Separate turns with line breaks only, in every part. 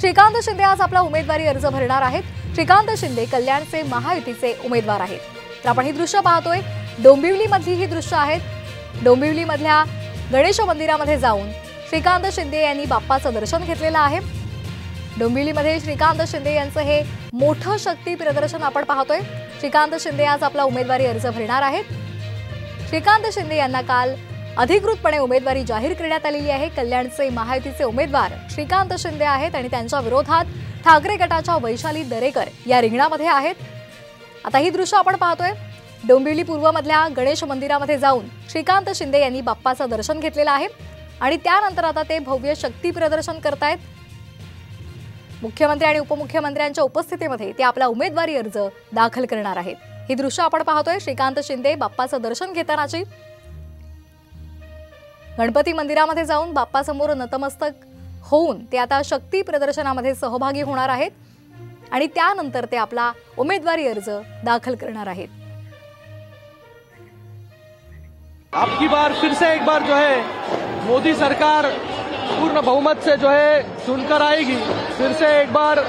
श्रीकांत शिंदे आज आपला उमेदवारी अर्ज भरणार आहेत। श्रीकांत शिंदे कल्याणचे महायुतीचे उमेदवार आहेत। तर आपण ही दृश्य पाहतोय, डोंबिवलीमधली ही दृश्य आहेत। डोंबिवलीमधल्या गणेश मंदिरामध्ये जाऊन श्रीकांत शिंदे यांनी बाप्पाचं दर्शन घेतलेलं आहे। डोंबिवलीमध्ये श्रीकांत शिंदे यांचं हे मोठं शक्ती प्रदर्शन आपण पाहतोय। श्रीकांत शिंदे आज आपला उमेदवारी अर्ज भरणार आहेत। श्रीकांत शिंदे यांना काल अधिकृतपणे उमेदवारी जाहीर करण्यात आलेली आहे। कल्याणचे महायुतीचे उमेदवार श्रीकांत शिंदे आहेत आणि त्यांच्या विरोधात ठाकरे गटाच्या वैशाली दरेकर या रिंगणामध्ये आहेत। आता ही दृश्य आपण पाहतोय, डोंबिवली पूर्वमधल्या गणेश मंदिरामध्ये जाऊन श्रीकांत शिंदे यांनी बाप्पाचं दर्शन घेतलेलं आहे आणि त्यानंतर आता ते भव्य शक्ती प्रदर्शन करतायत। मुख्यमंत्री आणि उपमुख्यमंत्र्यांच्या उपस्थितीमध्ये ते आपला उमेदवारी अर्ज दाखल करणार आहेत। ही दृश्य आपण पाहतोय, श्रीकांत शिंदे बाप्पाचं दर्शन घेतानाची। गणपती मंदिरामध्ये जाऊन बाप्पासमोर नतमस्तक होऊन ते आता शक्ती प्रदर्शनामध्ये सहभागी होणार आहेत आणि त्यानंतर ते आपला उमेदवारी अर्ज दाखल करणार आहेत।
आपकी बार फिर से एक बार जो है मोदी सरकार पूर्ण बहुमत से जो है चुनकर आएगी। फिर से एक बार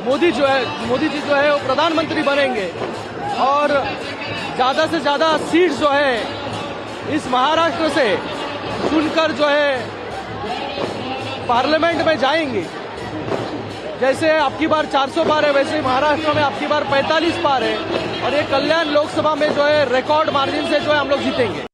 मोदी जी जो है वो प्रधानमंत्री बनेंगे और ज्यादा से ज्यादा सीट जो है इस महाराष्ट्र से चुनकर जो है पार्लियामेंट में जाएंगे। जैसे आपकी बार 400 पार है, वैसे महाराष्ट्र में आपकी बार 45 पार है और ये कल्याण लोकसभा में जो है रिकॉर्ड मार्जिन से जो है हम लोग जीतेंगे।